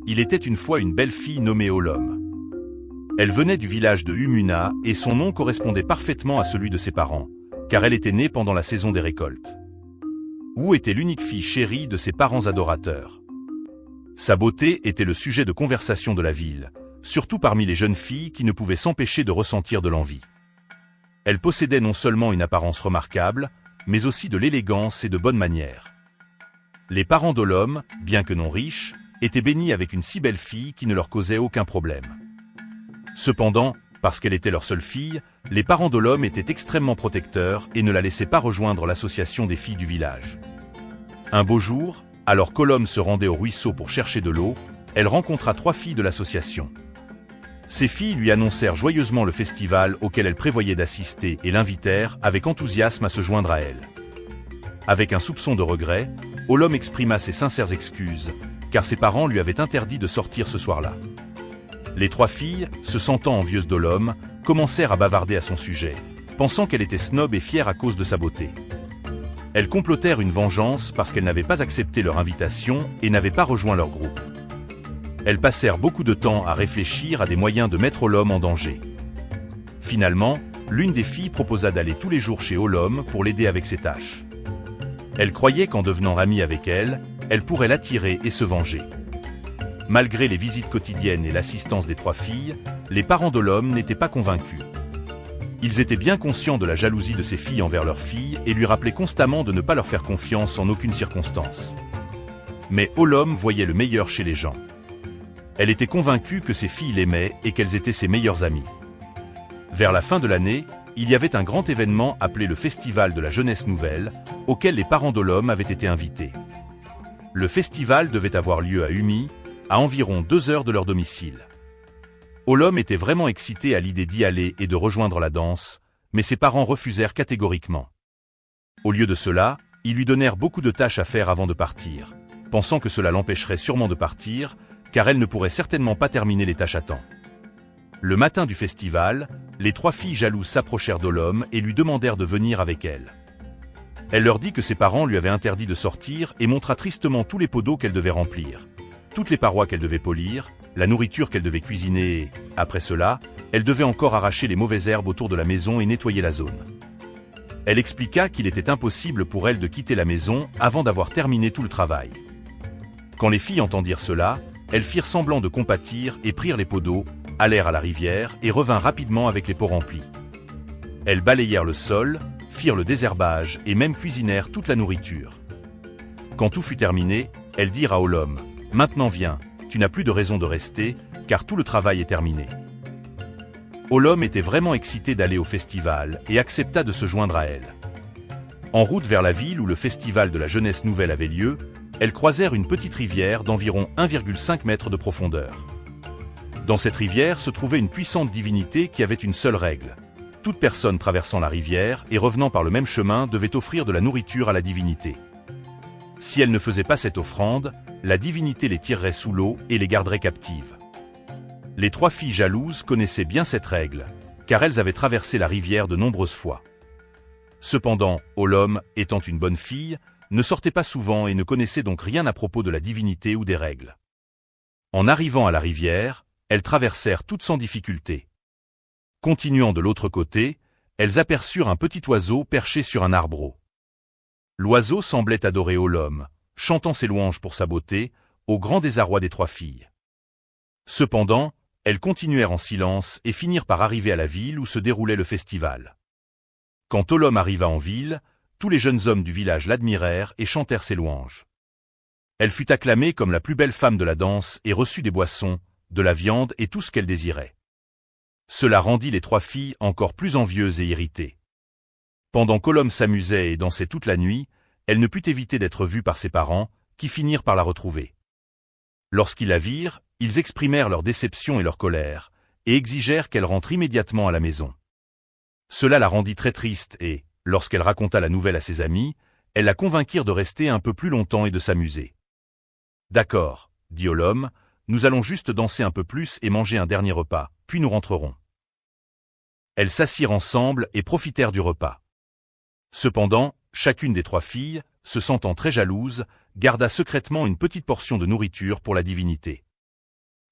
Il était une fois une belle fille nommée Olom. Elle venait du village de Umuna et son nom correspondait parfaitement à celui de ses parents, car elle était née pendant la saison des récoltes. Wu était l'unique fille chérie de ses parents adorateurs. Sa beauté était le sujet de conversation de la ville, surtout parmi les jeunes filles qui ne pouvaient s'empêcher de ressentir de l'envie. Elle possédait non seulement une apparence remarquable, mais aussi de l'élégance et de bonnes manières. Les parents d'Olom, bien que non riches, étaient bénis avec une si belle fille qui ne leur causait aucun problème. Cependant, parce qu'elle était leur seule fille, les parents d'Olom étaient extrêmement protecteurs et ne la laissaient pas rejoindre l'association des filles du village. Un beau jour, alors qu'Olom se rendait au ruisseau pour chercher de l'eau, elle rencontra 3 filles de l'association. Ces filles lui annoncèrent joyeusement le festival auquel elle prévoyait d'assister et l'invitèrent avec enthousiasme à se joindre à elle. Avec un soupçon de regret, Olom exprima ses sincères excuses, car ses parents lui avaient interdit de sortir ce soir-là. Les 3 filles, se sentant envieuses d'Olom, commencèrent à bavarder à son sujet, pensant qu'elle était snob et fière à cause de sa beauté. Elles complotèrent une vengeance parce qu'elles n'avaient pas accepté leur invitation et n'avaient pas rejoint leur groupe. Elles passèrent beaucoup de temps à réfléchir à des moyens de mettre Olom en danger. Finalement, l'une des filles proposa d'aller tous les jours chez Olom pour l'aider avec ses tâches. Elle croyait qu'en devenant amie avec elle, elle pourrait l'attirer et se venger. Malgré les visites quotidiennes et l'assistance des 3 filles, les parents d'Olom n'étaient pas convaincus. Ils étaient bien conscients de la jalousie de ces filles envers leur fille et lui rappelaient constamment de ne pas leur faire confiance en aucune circonstance. Mais Olom voyait le meilleur chez les gens. Elle était convaincue que ses filles l'aimaient et qu'elles étaient ses meilleures amies. Vers la fin de l'année, il y avait un grand événement appelé le Festival de la Jeunesse Nouvelle, auquel les parents d'Olom avaient été invités. Le festival devait avoir lieu à Umi, à environ 2 heures de leur domicile. Olom était vraiment excité à l'idée d'y aller et de rejoindre la danse, mais ses parents refusèrent catégoriquement. Au lieu de cela, ils lui donnèrent beaucoup de tâches à faire avant de partir, pensant que cela l'empêcherait sûrement de partir, car elle ne pourrait certainement pas terminer les tâches à temps. Le matin du festival, les 3 filles jalouses s'approchèrent d'Olom et lui demandèrent de venir avec elles. Elle leur dit que ses parents lui avaient interdit de sortir et montra tristement tous les pots d'eau qu'elle devait remplir, toutes les parois qu'elle devait polir, la nourriture qu'elle devait cuisiner et, après cela, elle devait encore arracher les mauvaises herbes autour de la maison et nettoyer la zone. Elle expliqua qu'il était impossible pour elle de quitter la maison avant d'avoir terminé tout le travail. Quand les filles entendirent cela, elles firent semblant de compatir et prirent les pots d'eau, allèrent à la rivière et revinrent rapidement avec les pots remplis. Elles balayèrent le sol, firent le désherbage et même cuisinèrent toute la nourriture. Quand tout fut terminé, elles dirent à Olom: « Maintenant viens, tu n'as plus de raison de rester, car tout le travail est terminé. » Olom était vraiment excité d'aller au festival et accepta de se joindre à elle. En route vers la ville où le festival de la jeunesse nouvelle avait lieu, elles croisèrent une petite rivière d'environ 1,5 mètre de profondeur. Dans cette rivière se trouvait une puissante divinité qui avait une seule règle. Toute personne traversant la rivière et revenant par le même chemin devait offrir de la nourriture à la divinité. Si elle ne faisait pas cette offrande, la divinité les tirerait sous l'eau et les garderait captives. Les 3 filles jalouses connaissaient bien cette règle, car elles avaient traversé la rivière de nombreuses fois. Cependant, Olom, étant une bonne fille, ne sortait pas souvent et ne connaissait donc rien à propos de la divinité ou des règles. En arrivant à la rivière, elles traversèrent toutes sans difficulté. Continuant de l'autre côté, elles aperçurent un petit oiseau perché sur un arbre. L'oiseau semblait adorer Olom, chantant ses louanges pour sa beauté, au grand désarroi des 3 filles. Cependant, elles continuèrent en silence et finirent par arriver à la ville où se déroulait le festival. Quand Olom arriva en ville, tous les jeunes hommes du village l'admirèrent et chantèrent ses louanges. Elle fut acclamée comme la plus belle femme de la danse et reçut des boissons, de la viande et tout ce qu'elle désirait. Cela rendit les 3 filles encore plus envieuses et irritées. Pendant qu'Olom s'amusait et dansait toute la nuit, elle ne put éviter d'être vue par ses parents, qui finirent par la retrouver. Lorsqu'ils la virent, ils exprimèrent leur déception et leur colère, et exigèrent qu'elle rentre immédiatement à la maison. Cela la rendit très triste et, lorsqu'elle raconta la nouvelle à ses amis, elles la convainquirent de rester un peu plus longtemps et de s'amuser. « D'accord, » dit Olom, « nous allons juste danser un peu plus et manger un dernier repas, puis nous rentrerons. » Elles s'assirent ensemble et profitèrent du repas. Cependant, chacune des 3 filles, se sentant très jalouse, garda secrètement une petite portion de nourriture pour la divinité.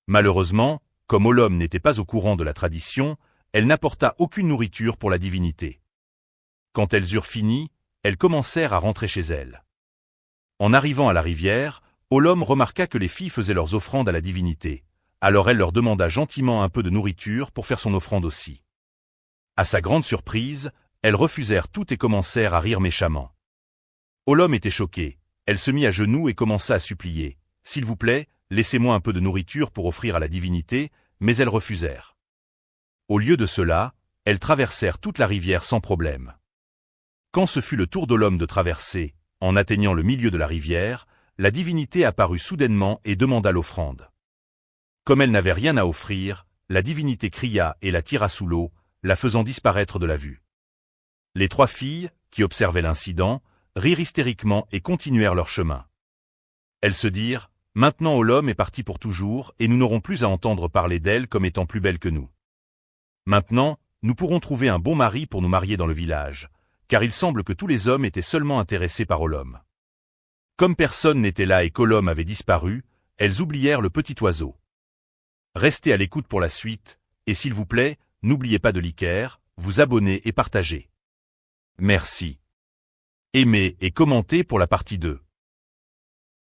Malheureusement, comme Ollom n'était pas au courant de la tradition, elle n'apporta aucune nourriture pour la divinité. Quand elles eurent fini, elles commencèrent à rentrer chez elles. En arrivant à la rivière, Ollom remarqua que les filles faisaient leurs offrandes à la divinité, alors elle leur demanda gentiment un peu de nourriture pour faire son offrande aussi. À sa grande surprise, elles refusèrent toutes et commencèrent à rire méchamment. Ollom était choquée, elle se mit à genoux et commença à supplier. « S'il vous plaît, laissez-moi un peu de nourriture pour offrir à la divinité », mais elles refusèrent. Au lieu de cela, elles traversèrent toute la rivière sans problème. Quand ce fut le tour d'Ollom de traverser, en atteignant le milieu de la rivière, la divinité apparut soudainement et demanda l'offrande. Comme elle n'avait rien à offrir, la divinité cria et la tira sous l'eau, la faisant disparaître de la vue. Les 3 filles, qui observaient l'incident, rirent hystériquement et continuèrent leur chemin. Elles se dirent « Maintenant Ollom est partie pour toujours et nous n'aurons plus à entendre parler d'elle comme étant plus belle que nous. Maintenant, nous pourrons trouver un bon mari pour nous marier dans le village, car il semble que tous les hommes étaient seulement intéressés par Ollom. » Comme personne n'était là et qu'Ollom avait disparu, elles oublièrent le petit oiseau. Restez à l'écoute pour la suite, et s'il vous plaît, n'oubliez pas de liker, vous abonner et partager. Merci. Aimez et commentez pour la partie 2.